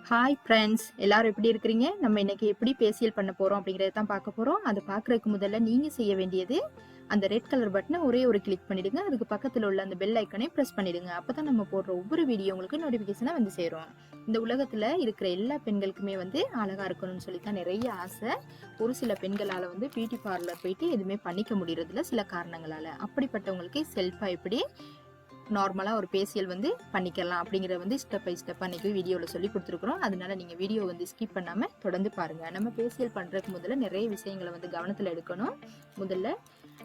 Hi friends, எல்லாரும் எப்படி இருக்கிறீங்க? நம்ம இன்னைக்கு எப்படி ஃபேஷியல் பண்ண போறோம் அப்படிங்கறத தான் பார்க்க போறோம். அது பார்க்கறதுக்கு முதல்ல நீங்க செய்ய வேண்டியது அந்த ரெட் கலர் பட்டனை ஒரே ஒரு கிளிக் பண்ணிடுங்க. அதுக்கு பக்கத்துல உள்ள அந்த பெல் ஐக்கனை பிரஸ் பண்ணிடுங்க. அப்பதான் நம்ம போடுற ஒவ்வொரு வீடியோ உங்களுக்கு நோட்டிபிகேஷனா வந்து சேரும். இந்த உலகத்துல இருக்கிற எல்லா பெண்களுக்குமே வந்து அழகா இருக்கணும்னு சொல்லி தான் நிறைய ஆசை. ஒரு சில பெண்களால வந்து பியூட்டி பார்லர் போயிட்டு எதுவுமே பண்ணிக்க முடியறதில்ல சில காரணங்களால. அப்படிப்பட்டவங்களுக்கு செல்ஃபா எப்படி நார்மலா ஒரு ஃபேஷியல் வந்து பண்ணிக்கலாம் அப்படிங்கறத வந்து ஸ்டெப் பை ஸ்டெப் அன்னைக்கு வீடியோல சொல்லி கொடுத்துருக்கோம். அதனால நீங்க வீடியோ வந்து ஸ்கிப் பண்ணாம தொடர்ந்து பாருங்க. நம்ம ஃபேஷியல் பண்றதுக்கு முதல்ல நிறைய விஷயங்களை வந்து கவனத்துல எடுக்கணும். முதல்ல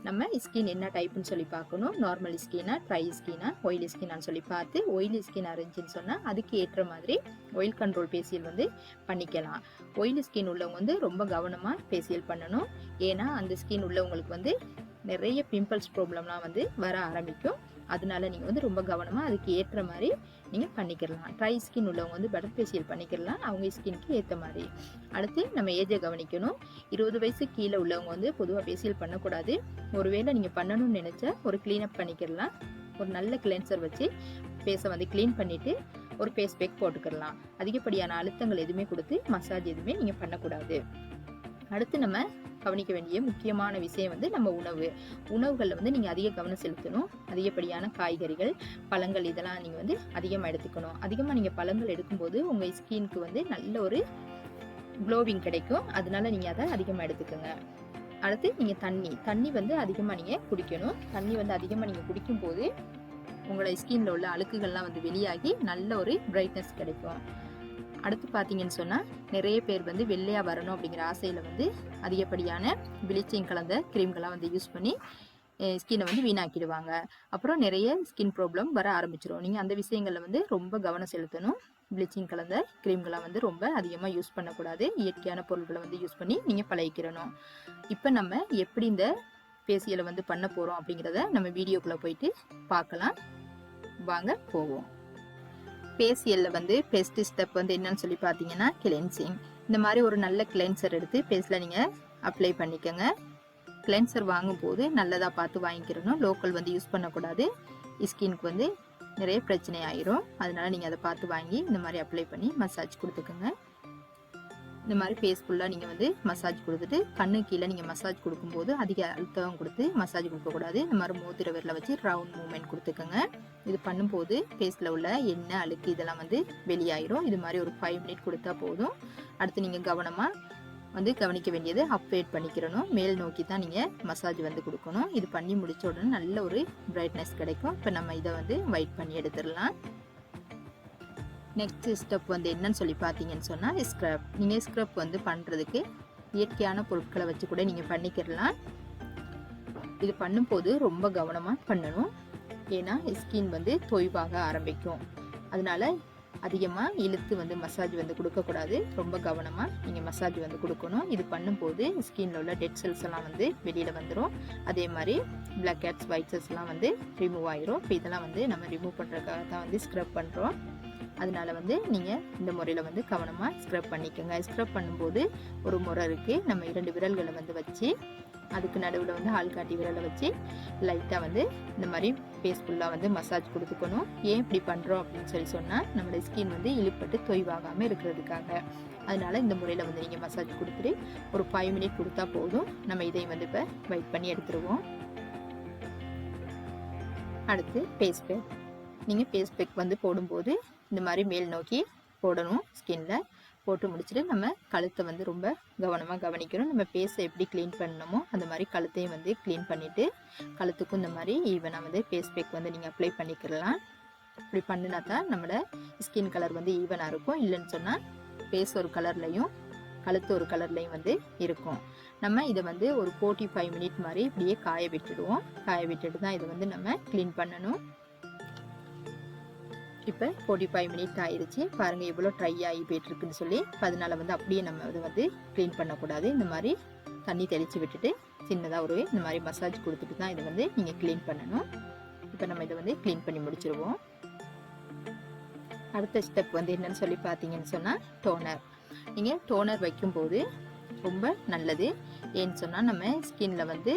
நம்ம ஸ்கின் என்ன டைப்னு சொல்லி பார்க்கணும். நார்மல் ஸ்கினா, ட்ரை ஸ்கினா, ஆயிலி ஸ்கினான்னு சொல்லி பார்த்து ஆயிலி ஸ்கின் இருந்துச்சுன்னு சொன்னா அதுக்கு ஏற்ற மாதிரி ஆயில் கண்ட்ரோல் ஃபேஷியல் வந்து பண்ணிக்கலாம். ஆயிலி ஸ்கின் உள்ளவங்க வந்து ரொம்ப கவனமா ஃபேஷியல் பண்ணணும். ஏன்னா அந்த ஸ்கின் உள்ளவங்களுக்கு வந்து நிறைய பிம்பிள்ஸ் ப்ராப்ளம்லாம் வந்து வர ஆரம்பிக்கும். அதனால நீங்க வந்து ரொம்ப கவனமா அதுக்கு ஏற்ற மாதிரி நீங்க பண்ணிக்கலாம். ட்ரை ஸ்கின் உள்ளவங்க வந்து பட்டர் ஃபேஷியல் பண்ணிக்கலாம், அவங்க ஸ்கின்க்கு ஏற்ற மாதிரி. அடுத்து நம்ம ஏஜை கவனிக்கணும். 20 வயசு கீழே உள்ளவங்க வந்து பொதுவாக ஃபேஷியல் பண்ணக்கூடாது. ஒருவேளை நீங்க பண்ணணும்னு நினைச்சா ஒரு கிளீனப் பண்ணிக்கலாம். ஒரு நல்ல கிளென்சர் வச்சு ஃபேஸை வந்து கிளீன் பண்ணிட்டு ஒரு ஃபேஸ் பேக் போட்டுக்கலாம். அதிகப்படியான அழுத்தங்கள் எதுவுமே கொடுத்து மசாஜ் எதுவுமே நீங்க பண்ணக்கூடாது. அடுத்து நம்ம கவனிக்க வேண்டிய முக்கியமான விஷயம் வந்து நம்ம உணவுகளில் வந்து நீங்கள் அதிக கவனம் செலுத்தணும். அதிகப்படியான காய்கறிகள், பழங்கள் இதெல்லாம் நீங்கள் வந்து அதிகமாக எடுத்துக்கணும். அதிகமாக நீங்கள் பழங்கள் எடுக்கும்போது உங்கள் ஸ்கின்க்கு வந்து நல்ல ஒரு க்ளோவிங் கிடைக்கும். அதனால நீங்கள் அதை அதிகமாக எடுத்துக்கோங்க. அடுத்து நீங்கள் தண்ணி வந்து அதிகமாக நீங்கள் குடிக்கணும். தண்ணி வந்து அதிகமாக நீங்கள் குடிக்கும்போது உங்களோட ஸ்கின்ல உள்ள அழுக்குகள்லாம் வந்து வெளியாகி நல்ல ஒரு பிரைட்னஸ் கிடைக்கும். அடுத்து பார்த்தீங்கன்னு சொன்னால் நிறைய பேர் வந்து வெள்ளையாக வரணும் அப்படிங்கிற ஆசையில் வந்து அதிகப்படியான ப்ளீச்சிங் கலந்த க்ரீம்களாக வந்து யூஸ் பண்ணி ஸ்கின்னை வந்து வீணாக்கிடுவாங்க. அப்புறம் நிறைய ஸ்கின் ப்ராப்ளம் வர ஆரம்பிச்சிடும். நீங்கள் அந்த விஷயங்களில் வந்து ரொம்ப கவனம் செலுத்தணும். ப்ளீச்சிங் கலந்த க்ரீம்களாக வந்து ரொம்ப அதிகமாக யூஸ் பண்ணக்கூடாது. இயற்கையான பொருட்களை வந்து யூஸ் பண்ணி நீங்கள் பழகிக்கிறணும். இப்போ நம்ம எப்படி இந்த ஃபேஷியலை வந்து பண்ண போகிறோம் அப்படிங்கிறத நம்ம வீடியோக்குள்ளே போயிட்டு பார்க்கலாம். வாங்க போவோம். ஃபேஷியலில் வந்து ஃபர்ஸ்ட் ஸ்டெப் வந்து என்னன்னு சொல்லி பார்த்தீங்கன்னா கிளென்சிங். இந்த மாதிரி ஒரு நல்ல கிளென்சர் எடுத்து ஃபேஸில் நீங்கள் அப்ளை பண்ணிக்கோங்க. கிளென்சர் வாங்கும்போது நல்லதாக பார்த்து வாங்கிக்கிறணும். லோக்கல் வந்து யூஸ் பண்ணக்கூடாது. ஸ்கின்க்கு வந்து நிறைய பிரச்சனை ஆயிரும். அதனால நீங்கள் அதை பார்த்து வாங்கி இந்த மாதிரி அப்ளை பண்ணி மசாஜ் கொடுத்துக்கோங்க. இந்த மாதிரி ஃபேஸ் ஃபுல்லாக நீங்கள் வந்து மசாஜ் கொடுத்துட்டு கண்ணு கீழே நீங்கள் மசாஜ் கொடுக்கும்போது அதிக அழுத்தம் கொடுத்து மசாஜ் கொடுக்கக்கூடாது. இந்த மாதிரி மோதிர விரலை வச்சு ரவுண்ட் மூவ்மெண்ட் கொடுத்துக்கோங்க. இது பண்ணும்போது ஃபேஸில் உள்ள எண்ணெய், அழுக்கு இதெல்லாம் வந்து வெளியாயிரும். இது மாதிரி ஒரு 5 மினிட் கொடுத்தா போதும். அடுத்து நீங்கள் கவனமாக வந்து கவனிக்க வேண்டியது அப்டேட் பண்ணிக்கிறணும். மேல் நோக்கி தான் நீங்கள் மசாஜ் வந்து கொடுக்கணும். இது பண்ணி முடிச்ச உடனே நல்ல ஒரு பிரைட்னஸ் கிடைக்கும். இப்போ நம்ம இதை வந்து ஒயிட் பண்ணி எடுத்துடலாம். நெக்ஸ்ட் ஸ்டெப் வந்து என்னன்னு சொல்லி பார்த்தீங்கன்னு சொன்னால் ஸ்க்ரப். நீங்கள் ஸ்க்ரப் வந்து பண்ணுறதுக்கு இயற்கையான பொருட்களை வச்சு கூட நீங்கள் பண்ணிக்கிறலாம். இது பண்ணும்போது ரொம்ப கவனமாக பண்ணணும். ஏன்னா ஸ்கின் வந்து தொய்வாக ஆரம்பிக்கும். அதனால அதிகமாக இழுத்து வந்து மசாஜ் வந்து கொடுக்கக்கூடாது. ரொம்ப கவனமாக நீங்கள் மசாஜ் வந்து கொடுக்கணும். இது பண்ணும்போது ஸ்கின்ல உள்ள டெட் செல்ஸ் எல்லாம் வந்து வெளியில் வந்துடும். அதே மாதிரி பிளாக் ஹெட்ஸ், ஒயிட் ஹெட்ஸ்லாம் வந்து ரிமூவ் ஆயிரும். இப்போ இதெல்லாம் வந்து நம்ம ரிமூவ் பண்ணுறதுக்காக தான் வந்து ஸ்க்ரப் பண்ணுறோம். அதனால வந்து நீங்கள் இந்த முறையில் வந்து கவனமாக ஸ்க்ரப் பண்ணிக்கோங்க. ஸ்க்ரப் பண்ணும்போது ஒரு முறை இருக்குது. நம்ம 2 விரல்களை வந்து வச்சு அதுக்கு நடுவில் வந்து ஆள்காட்டி விரலை வச்சு லைட்டாக வந்து இந்த மாதிரி ஃபேஸ் ஃபுல்லாக வந்து மசாஜ் கொடுத்துக்கணும். ஏன் இப்படி பண்ணுறோம் அப்படின்னு சொன்னால் நம்மளோட ஸ்கின் வந்து இழுப்பட்டு தொய்வாகாமல் இருக்கிறதுக்காக. அதனால இந்த முறையில் வந்து நீங்கள் மசாஜ் கொடுத்துட்டு ஒரு 5 மினிட் கொடுத்தா போதும். நம்ம இதையும் வந்து இப்போ வெயிட் பண்ணி எடுத்துருவோம். அடுத்து ஃபேஸ் பேக். நீங்கள் ஃபேஸ் பேக் வந்து போடும்போது இந்த மாதிரி மேல் நோக்கி போடணும். ஸ்கின்ல போட்டு முடிச்சுட்டு நம்ம கழுத்தை வந்து ரொம்ப கவனமாக கவனிக்கணும். நம்ம ஃபேஸை எப்படி க்ளீன் பண்ணணுமோ அந்த மாதிரி கழுத்தையும் வந்து க்ளீன் பண்ணிவிட்டு கழுத்துக்கும் இந்த மாதிரி ஈவனாக வந்து ஃபேஸ் பேக் வந்து நீங்கள் அப்ளை பண்ணிக்கலாம். இப்படி பண்ணினா தான் நம்மளோட ஸ்கின் கலர் வந்து ஈவனாக இருக்கும். இல்லைன்னு சொன்னால் ஃபேஸ் ஒரு கலர்லையும் கழுத்து ஒரு கலர்லையும் வந்து இருக்கும். நம்ம இதை வந்து ஒரு 45 மினிட் மாதிரி இப்படியே காய விட்டுடுவோம். காய விட்டுட்டு தான் இதை வந்து நம்ம க்ளீன் பண்ணணும். இப்போ 45 மினிட் ஆயிடுச்சு. பாருங்கள் எவ்வளோ ட்ரை ஆகி போயிட்டுருக்குன்னு சொல்லி. அதனால வந்து அப்படியே நம்ம அதை வந்து க்ளீன் பண்ணக்கூடாது. இந்த மாதிரி தண்ணி தெளித்து விட்டுட்டு சின்னதாக இந்த மாதிரி மசாஜ் கொடுத்துட்டு தான் இதை வந்து நீங்கள் க்ளீன் பண்ணணும். இப்போ நம்ம இதை வந்து க்ளீன் பண்ணி முடிச்சிருவோம். அடுத்த ஸ்டெப் வந்து என்னன்னு சொல்லி பார்த்தீங்கன்னு சொன்னால் டோனர். நீங்கள் டோனர் வைக்கும்போது ரொம்ப நல்லது. ஏன்னு சொன்னால் நம்ம ஸ்கின்ல வந்து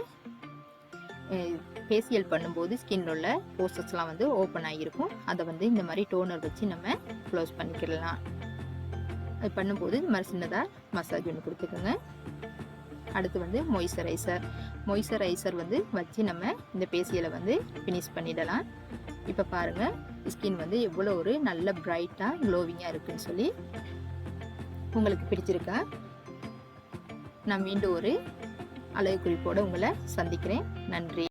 ஃபேஷியல் பண்ணும்போது ஸ்கின்ல உள்ள போர்ஸஸ்லாம் வந்து ஓப்பன் ஆகியிருக்கும். அதை வந்து இந்த மாதிரி டோனர் வச்சு நம்ம க்ளோஸ் பண்ணிக்கலாம். அது பண்ணும்போது இந்த மாதிரி சின்னதாக மசாஜ் ஒன்று கொடுத்துக்கோங்க. அடுத்து வந்து மொய்ஸ்சரைசர் வந்து வச்சு நம்ம இந்த பேசியலை வந்து ஃபினிஷ் பண்ணிடலாம். இப்போ பாருங்கள் ஸ்கின் வந்து எவ்வளோ ஒரு நல்ல பிரைட்டாக க்ளோவிங்காக இருக்குன்னு சொல்லி. உங்களுக்கு பிடிச்சிருக்கா? நான் மீண்டும் ஒரு அழகு குறிப்போடு உங்களை சந்திக்கிறேன். நன்றி.